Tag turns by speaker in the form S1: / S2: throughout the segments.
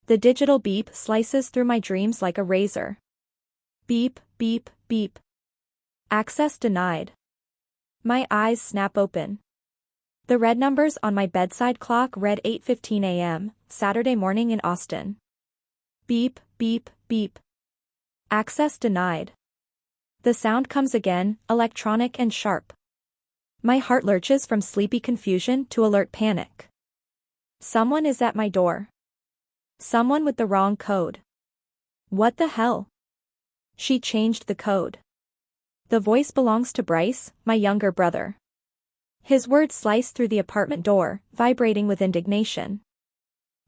S1: The digital beep slices through my dreams like a razor. Beep, beep, beep. Access denied. My eyes snap open. The red numbers on my bedside clock read 8:15 a.m., Saturday morning in Austin. Beep, beep, beep. Access denied. The sound comes again, electronic and sharp. My heart lurches from sleepy confusion to alert panic. Someone is at my door. Someone with the wrong code. What the hell? She changed the code. The voice belongs to Bryce, my younger brother. His words slice through the apartment door, vibrating with indignation.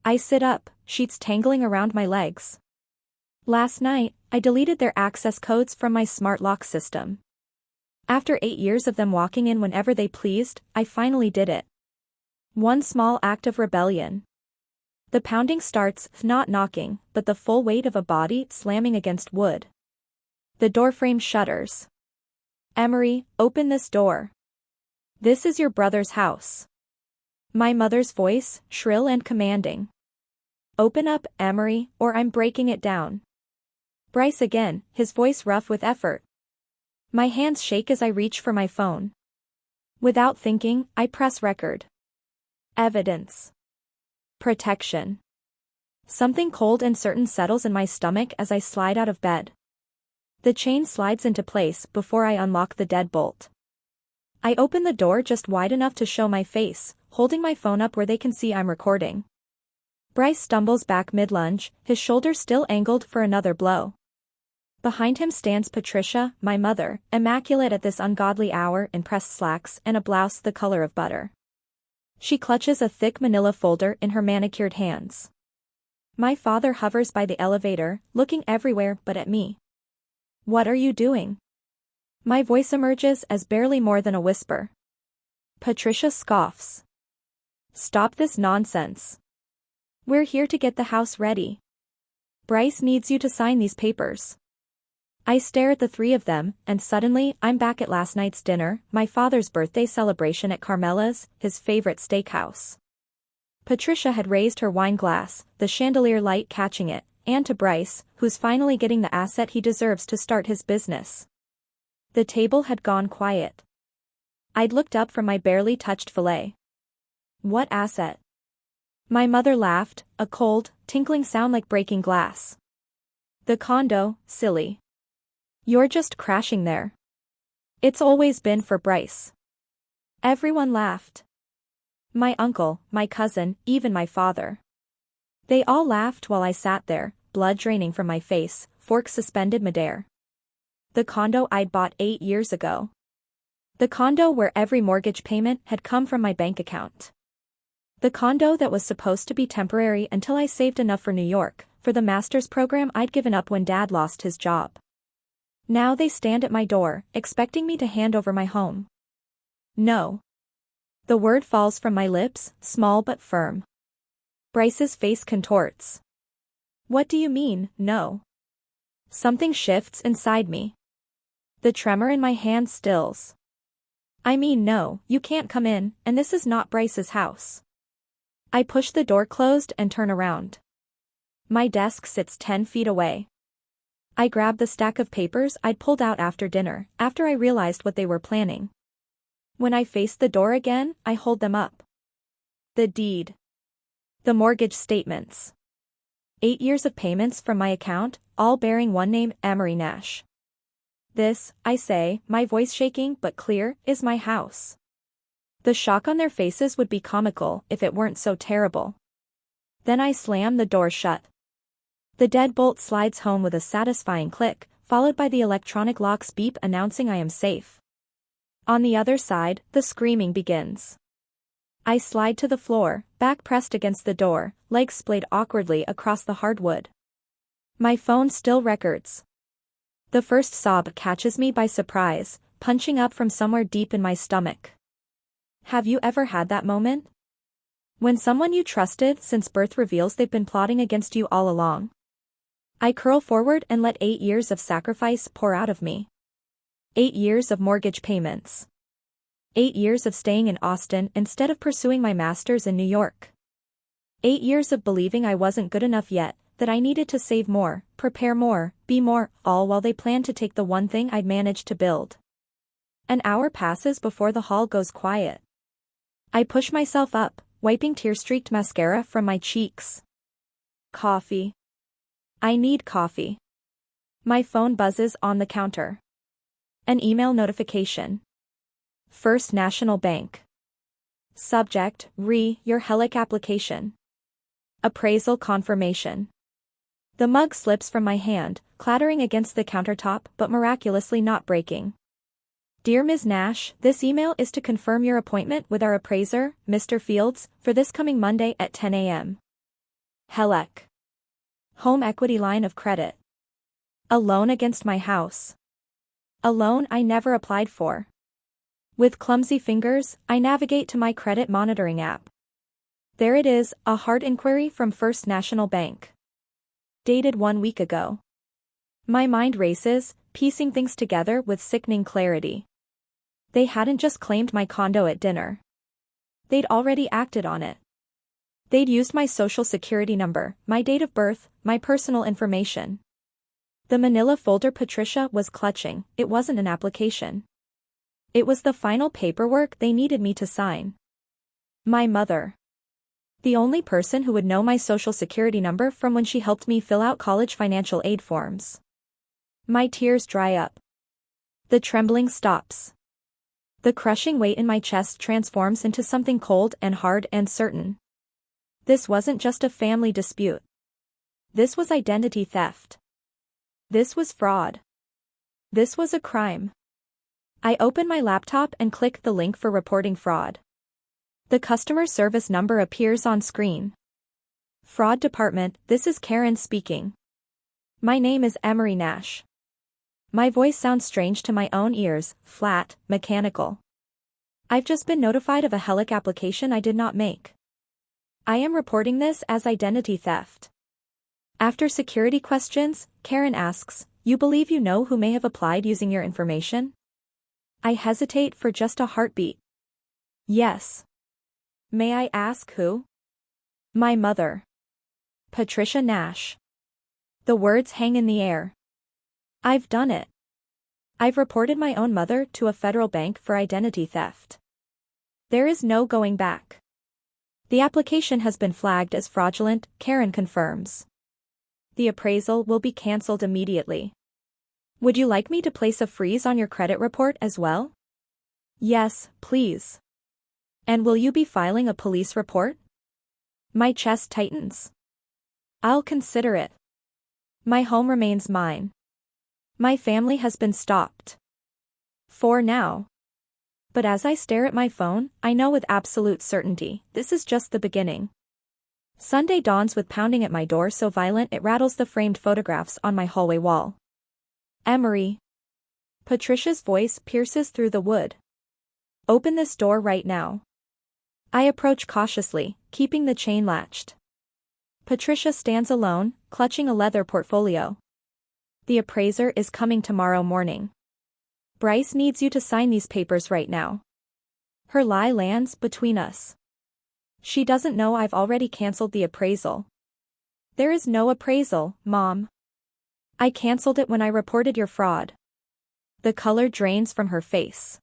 S1: I sit up, sheets tangling around my legs. Last night, I deleted their access codes from my smart lock system. After 8 years of them walking in whenever they pleased, I finally did it. One small act of rebellion. The pounding starts, not knocking, but the full weight of a body slamming against wood. The doorframe shudders. Emery, open this door. This is your brother's house. My mother's voice, shrill and commanding. Open up, Emery, or I'm breaking it down. Bryce again, his voice rough with effort. My hands shake as I reach for my phone. Without thinking, I press record. Evidence. Protection. Something cold and certain settles in my stomach as I slide out of bed. The chain slides into place before I unlock the deadbolt. I open the door just wide enough to show my face, holding my phone up where they can see I'm recording. Bryce stumbles back mid-lunge, his shoulders still angled for another blow. Behind him stands Patricia, my mother, immaculate at this ungodly hour in pressed slacks and a blouse the color of butter. She clutches a thick manila folder in her manicured hands. My father hovers by the elevator, looking everywhere but at me. What are you doing? My voice emerges as barely more than a whisper. Patricia scoffs. Stop this nonsense. We're here to get the house ready. Bryce needs you to sign these papers. I stare at the three of them, and suddenly, I'm back at last night's dinner, my father's birthday celebration at Carmela's, his favorite steakhouse. Patricia had raised her wine glass, the chandelier light catching it, and to Bryce, who's finally getting the asset he deserves to start his business. The table had gone quiet. I'd looked up from my barely touched fillet. What asset? My mother laughed, a cold, tinkling sound like breaking glass. The condo, silly. You're just crashing there. It's always been for Bryce. Everyone laughed. My uncle, my cousin, even my father. They all laughed while I sat there, blood draining from my face, fork suspended midair. The condo I'd bought 8 years ago. The condo where every mortgage payment had come from my bank account. The condo that was supposed to be temporary until I saved enough for New York, for the master's program I'd given up when Dad lost his job. Now they stand at my door, expecting me to hand over my home. No. The word falls from my lips, small but firm. Bryce's face contorts. What do you mean, no? Something shifts inside me. The tremor in my hand stills. I mean no, you can't come in, and this is not Bryce's house. I push the door closed and turn around. My desk sits 10 feet away. I grab the stack of papers I'd pulled out after dinner, after I realized what they were planning. When I face the door again, I hold them up. The deed. The mortgage statements. 8 years of payments from my account, all bearing one name, Emery Nash. This, I say, my voice shaking but clear, is my house. The shock on their faces would be comical if it weren't so terrible. Then I slam the door shut. The deadbolt slides home with a satisfying click, followed by the electronic lock's beep announcing I am safe. On the other side, the screaming begins. I slide to the floor, back pressed against the door, legs splayed awkwardly across the hardwood. My phone still records. The first sob catches me by surprise, punching up from somewhere deep in my stomach. Have you ever had that moment? When someone you trusted since birth reveals they've been plotting against you all along. I curl forward and let 8 years of sacrifice pour out of me. 8 years of mortgage payments. 8 years of staying in Austin instead of pursuing my master's in New York. 8 years of believing I wasn't good enough yet, that I needed to save more, prepare more, be more, all while they planned to take the one thing I'd managed to build. An hour passes before the hall goes quiet. I push myself up, wiping tear-streaked mascara from my cheeks. Coffee. I need coffee. My phone buzzes on the counter. An email notification. First National Bank. Subject, your HELIC application. Appraisal confirmation. The mug slips from my hand, clattering against the countertop but miraculously not breaking. Dear Ms. Nash, this email is to confirm your appointment with our appraiser, Mr. Fields, for this coming Monday at 10 a.m. HELEC. Home equity line of credit. A loan against my house. A loan I never applied for. With clumsy fingers, I navigate to my credit monitoring app. There it is, a hard inquiry from First National Bank. Dated 1 week ago. My mind races, piecing things together with sickening clarity. They hadn't just claimed my condo at dinner. They'd already acted on it. They'd used my social security number, my date of birth, my personal information. The manila folder Patricia was clutching, it wasn't an application. It was the final paperwork they needed me to sign. My mother. The only person who would know my social security number from when she helped me fill out college financial aid forms. My tears dry up. The trembling stops. The crushing weight in my chest transforms into something cold and hard and certain. This wasn't just a family dispute. This was identity theft. This was fraud. This was a crime. I open my laptop and click the link for reporting fraud. The customer service number appears on screen. Fraud department, this is Karen speaking. My name is Emery Nash. My voice sounds strange to my own ears, flat, mechanical. I've just been notified of a HELIC application I did not make. I am reporting this as identity theft. After security questions, Karen asks, you believe you know who may have applied using your information? I hesitate for just a heartbeat. Yes. May I ask who? My mother. Patricia Nash. The words hang in the air. I've done it. I've reported my own mother to a federal bank for identity theft. There is no going back. The application has been flagged as fraudulent, Karen confirms. The appraisal will be cancelled immediately. Would you like me to place a freeze on your credit report as well? Yes, please. And will you be filing a police report? My chest tightens. I'll consider it. My home remains mine. My family has been stopped. For now. But as I stare at my phone, I know with absolute certainty, this is just the beginning. Sunday dawns with pounding at my door so violent it rattles the framed photographs on my hallway wall. Emery. Patricia's voice pierces through the wood. Open this door right now. I approach cautiously, keeping the chain latched. Patricia stands alone, clutching a leather portfolio. The appraiser is coming tomorrow morning. Bryce needs you to sign these papers right now. Her lie lands between us. She doesn't know I've already cancelled the appraisal. There is no appraisal, Mom. I cancelled it when I reported your fraud. The color drains from her face.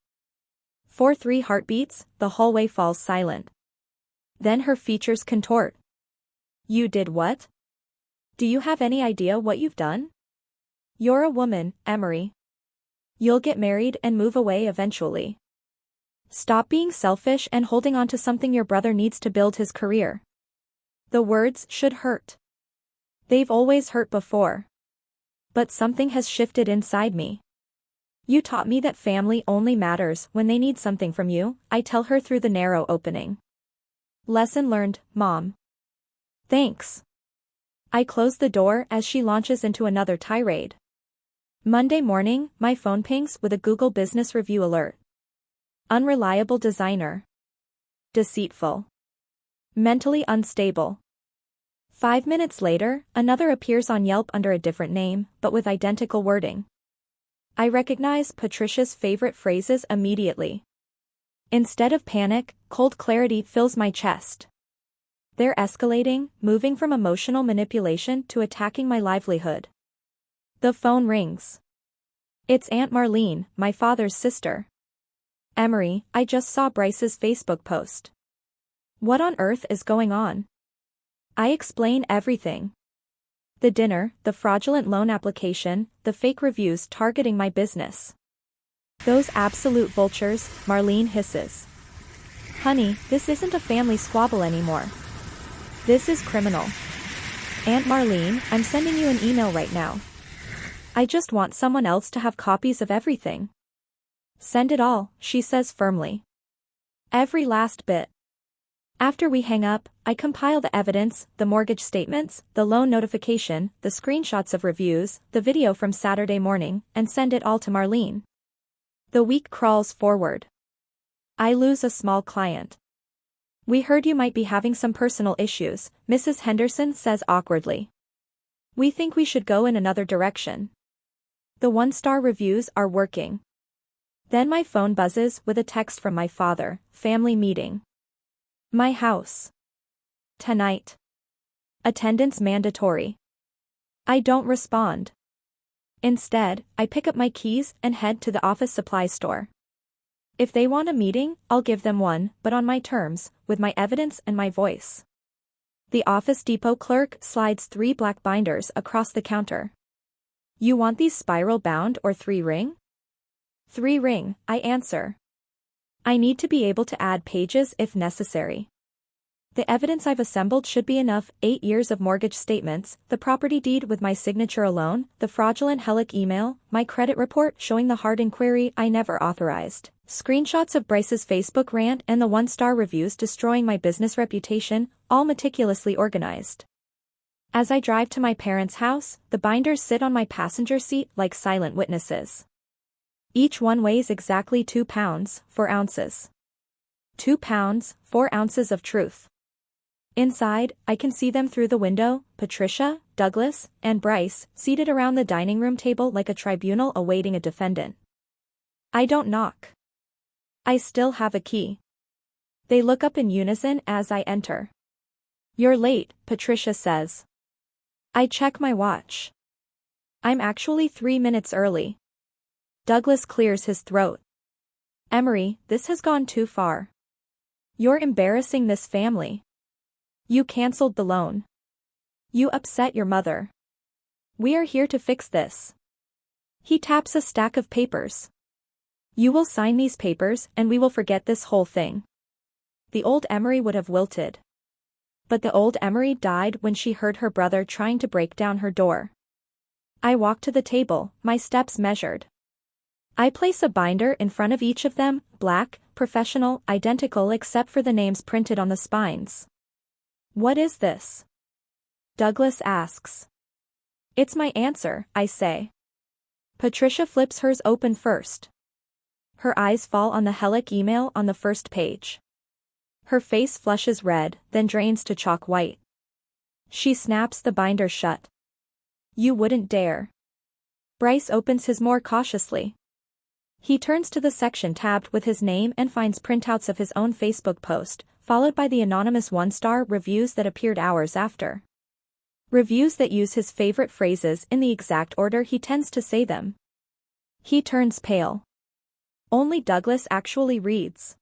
S1: 4-3 heartbeats, the hallway falls silent. Then her features contort. You did what? Do you have any idea what you've done? You're a woman, Emery. You'll get married and move away eventually. Stop being selfish and holding on to something your brother needs to build his career. The words should hurt. They've always hurt before. But something has shifted inside me. You taught me that family only matters when they need something from you, I tell her through the narrow opening. Lesson learned, Mom. Thanks. I close the door as she launches into another tirade. Monday morning, my phone pings with a Google Business Review alert. Unreliable designer. Deceitful. Mentally unstable. 5 minutes later, another appears on Yelp under a different name, but with identical wording. I recognize Patricia's favorite phrases immediately. Instead of panic, cold clarity fills my chest. They're escalating, moving from emotional manipulation to attacking my livelihood. The phone rings. It's Aunt Marlene, my father's sister. Emery, I just saw Bryce's Facebook post. What on earth is going on? I explain everything. The dinner, the fraudulent loan application, the fake reviews targeting my business. Those absolute vultures, Marlene hisses. Honey, this isn't a family squabble anymore. This is criminal. Aunt Marlene, I'm sending you an email right now. I just want someone else to have copies of everything. Send it all, she says firmly. Every last bit. After we hang up, I compile the evidence, the mortgage statements, the loan notification, the screenshots of reviews, the video from Saturday morning, and send it all to Marlene. The week crawls forward. I lose a small client. We heard you might be having some personal issues, Mrs. Henderson says awkwardly. We think we should go in another direction. The one-star reviews are working. Then my phone buzzes with a text from my father, family meeting. My house. Tonight. Attendance mandatory. I don't respond. Instead, I pick up my keys and head to the office supply store. If they want a meeting, I'll give them one, but on my terms, with my evidence and my voice. The Office Depot clerk slides 3 black binders across the counter. You want these spiral bound or 3-ring? 3-ring, I answer. I need to be able to add pages if necessary. The evidence I've assembled should be enough: 8 years of mortgage statements, the property deed with my signature alone, the fraudulent Hellick email, my credit report showing the hard inquiry I never authorized, screenshots of Bryce's Facebook rant and the one-star reviews destroying my business reputation, all meticulously organized. As I drive to my parents' house, the binders sit on my passenger seat like silent witnesses. Each one weighs exactly 2 pounds, 4 ounces. 2 pounds, 4 ounces of truth. Inside, I can see them through the window: Patricia, Douglas, and Bryce, seated around the dining room table like a tribunal awaiting a defendant. I don't knock. I still have a key. They look up in unison as I enter. You're late, Patricia says. I check my watch. I'm actually 3 minutes early. Douglas clears his throat. Emery, this has gone too far. You're embarrassing this family. You canceled the loan. You upset your mother. We are here to fix this. He taps a stack of papers. You will sign these papers and we will forget this whole thing. The old Emery would have wilted. But the old Emery died when she heard her brother trying to break down her door. I walk to the table, my steps measured. I place a binder in front of each of them, black, professional, identical except for the names printed on the spines. What is this? Douglas asks. It's my answer, I say. Patricia flips hers open first. Her eyes fall on the Hellick email on the first page. Her face flushes red, then drains to chalk white. She snaps the binder shut. You wouldn't dare. Bryce opens his more cautiously. He turns to the section tabbed with his name and finds printouts of his own Facebook post, followed by the anonymous one-star reviews that appeared hours after. Reviews that use his favorite phrases in the exact order he tends to say them. He turns pale. Only Douglas actually reads.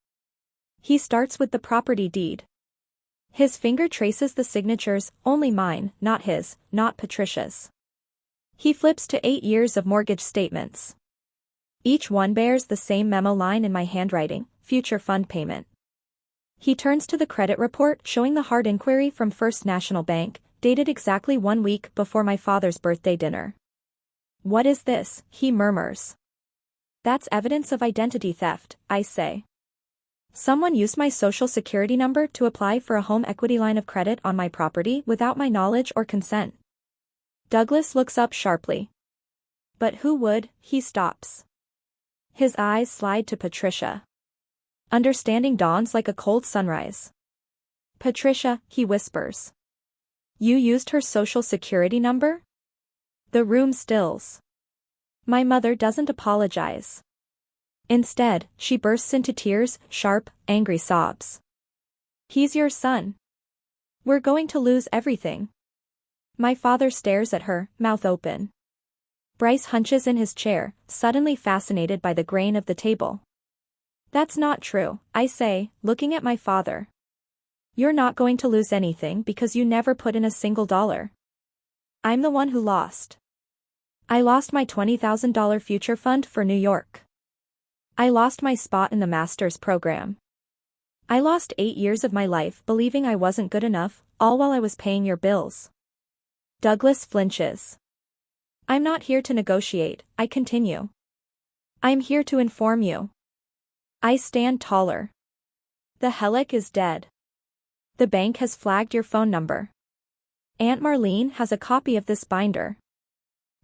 S1: He starts with the property deed. His finger traces the signatures, only mine, not his, not Patricia's. He flips to 8 years of mortgage statements. Each one bears the same memo line in my handwriting: future fund payment. He turns to the credit report showing the hard inquiry from First National Bank, dated exactly 1 week before my father's birthday dinner. What is this? He murmurs. That's evidence of identity theft, I say. Someone used my social security number to apply for a home equity line of credit on my property without my knowledge or consent. Douglas looks up sharply. But who would? He stops. His eyes slide to Patricia. Understanding dawns like a cold sunrise. Patricia, he whispers. You used her social security number? The room stills. My mother doesn't apologize. Instead, she bursts into tears, sharp, angry sobs. He's your son. We're going to lose everything. My father stares at her, mouth open. Bryce hunches in his chair, suddenly fascinated by the grain of the table. That's not true, I say, looking at my father. You're not going to lose anything because you never put in a single dollar. I'm the one who lost. I lost my $20,000 future fund for New York. I lost my spot in the master's program. I lost 8 years of my life believing I wasn't good enough, all while I was paying your bills. Douglas flinches. I'm not here to negotiate, I continue. I'm here to inform you. I stand taller. The Helic is dead. The bank has flagged your phone number. Aunt Marlene has a copy of this binder.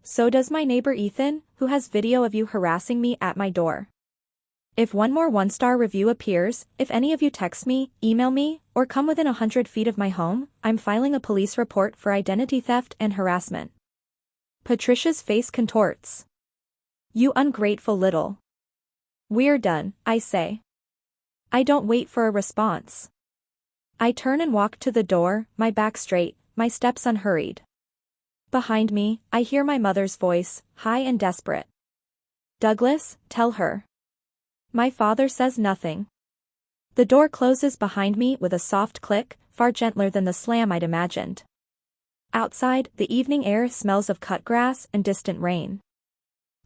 S1: So does my neighbor Ethan, who has video of you harassing me at my door. If one more one-star review appears, if any of you text me, email me, or come within 100 feet of my home, I'm filing a police report for identity theft and harassment. Patricia's face contorts. You ungrateful little. We're done, I say. I don't wait for a response. I turn and walk to the door, my back straight, my steps unhurried. Behind me, I hear my mother's voice, high and desperate. Douglas, tell her. My father says nothing. The door closes behind me with a soft click, far gentler than the slam I'd imagined. Outside, the evening air smells of cut grass and distant rain.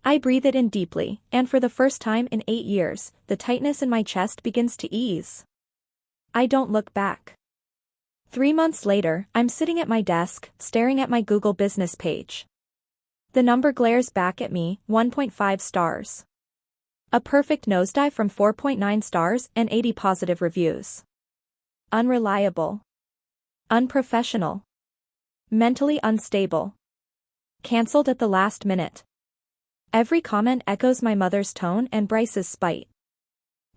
S1: I breathe it in deeply, and for the first time in 8 years, the tightness in my chest begins to ease. I don't look back. 3 months later, I'm sitting at my desk, staring at my Google business page. The number glares back at me, 1.5 stars. A perfect nosedive from 4.9 stars and 80 positive reviews. Unreliable. Unprofessional. Mentally unstable. Cancelled at the last minute. Every comment echoes my mother's tone and Bryce's spite.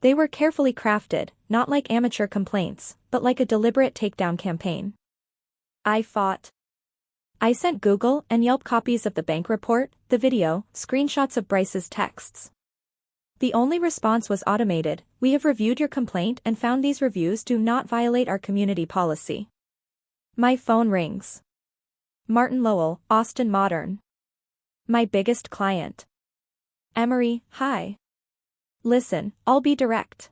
S1: They were carefully crafted, not like amateur complaints, but like a deliberate takedown campaign. I fought. I sent Google and Yelp copies of the bank report, the video, screenshots of Bryce's texts. The only response was automated. We have reviewed your complaint and found these reviews do not violate our community policy. My phone rings. Martin Lowell, Austin Modern. My biggest client. Emery, hi. Listen, I'll be direct.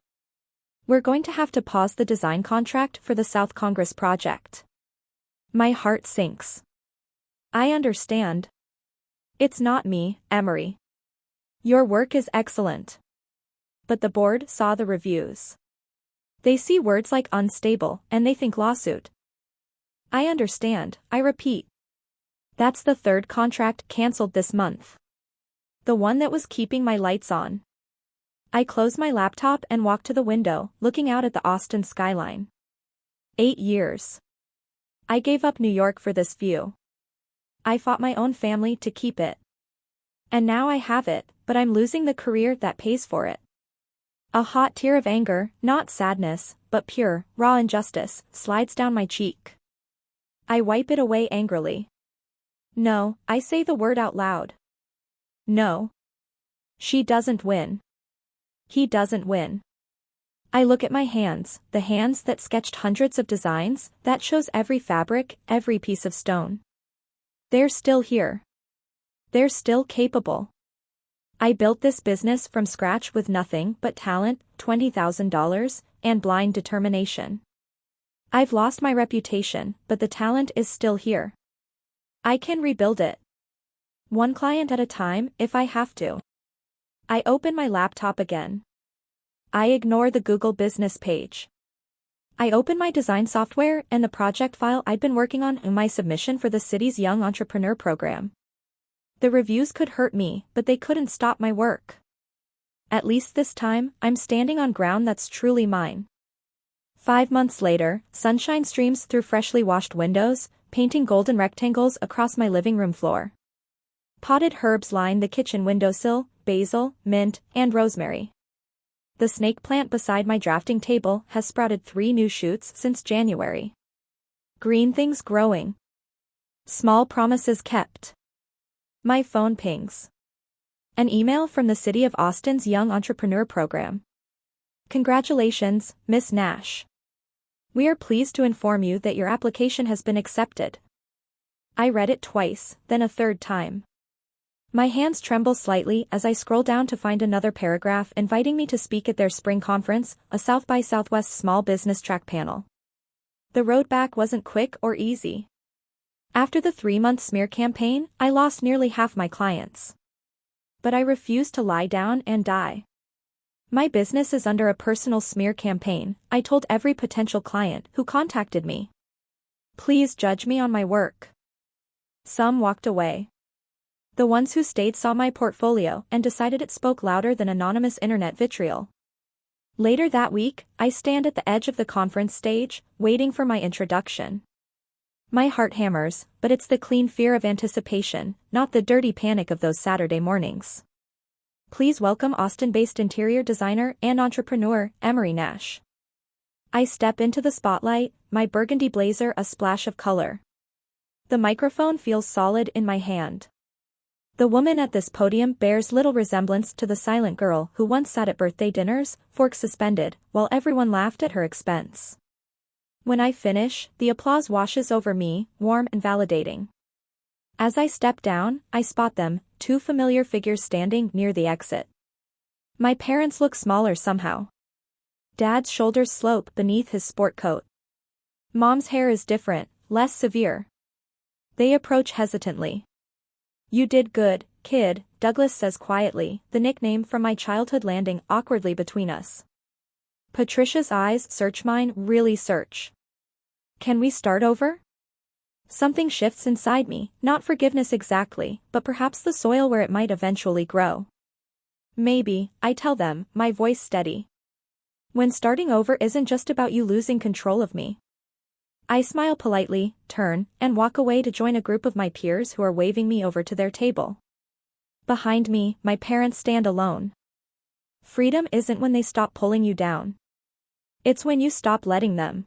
S1: We're going to have to pause the design contract for the South Congress project. My heart sinks. I understand. It's not me, Emery. Your work is excellent. But the board saw the reviews. They see words like unstable, and they think lawsuit. I understand, I repeat. That's the third contract cancelled this month. The one that was keeping my lights on. I close my laptop and walk to the window, looking out at the Austin skyline. 8 years. I gave up New York for this view. I fought my own family to keep it. And now I have it, but I'm losing the career that pays for it. A hot tear of anger, not sadness, but pure, raw injustice, slides down my cheek. I wipe it away angrily. No, I say the word out loud. No. She doesn't win. He doesn't win. I look at my hands, the hands that sketched hundreds of designs, that chose every fabric, every piece of stone. They're still here. They're still capable. I built this business from scratch with nothing but talent, $20,000, and blind determination. I've lost my reputation, but the talent is still here. I can rebuild it. One client at a time, if I have to. I open my laptop again. I ignore the Google business page. I open my design software and the project file I'd been working on in my submission for the city's Young Entrepreneur Program. The reviews could hurt me, but they couldn't stop my work. At least this time, I'm standing on ground that's truly mine. 5 months later, sunshine streams through freshly washed windows, painting golden rectangles across my living room floor. Potted herbs line the kitchen windowsill, basil, mint, and rosemary. The snake plant beside my drafting table has sprouted 3 new shoots since January. Green things growing. Small promises kept. My phone pings. An email from the City of Austin's Young Entrepreneur Program. Congratulations, Miss Nash. We are pleased to inform you that your application has been accepted. I read it twice, then a third time. My hands tremble slightly as I scroll down to find another paragraph inviting me to speak at their spring conference, a South by Southwest small business track panel. The road back wasn't quick or easy. After the 3-month smear campaign, I lost nearly half my clients. But I refused to lie down and die. My business is under a personal smear campaign, I told every potential client who contacted me. Please judge me on my work. Some walked away. The ones who stayed saw my portfolio and decided it spoke louder than anonymous internet vitriol. Later that week, I stand at the edge of the conference stage, waiting for my introduction. My heart hammers, but it's the clean fear of anticipation, not the dirty panic of those Saturday mornings. Please welcome Austin-based interior designer and entrepreneur, Emery Nash. I step into the spotlight, my burgundy blazer a splash of color. The microphone feels solid in my hand. The woman at this podium bears little resemblance to the silent girl who once sat at birthday dinners, forks suspended, while everyone laughed at her expense. When I finish, the applause washes over me, warm and validating. As I step down, I spot them, 2 familiar figures standing near the exit. My parents look smaller somehow. Dad's shoulders slope beneath his sport coat. Mom's hair is different, less severe. They approach hesitantly. "You did good, kid," Douglas says quietly, the nickname from my childhood landing awkwardly between us. Patricia's eyes search mine, really search. Can we start over? Something shifts inside me, not forgiveness exactly, but perhaps the soil where it might eventually grow. Maybe, I tell them, my voice steady. When starting over isn't just about you losing control of me. I smile politely, turn, and walk away to join a group of my peers who are waving me over to their table. Behind me, my parents stand alone. Freedom isn't when they stop pulling you down. It's when you stop letting them.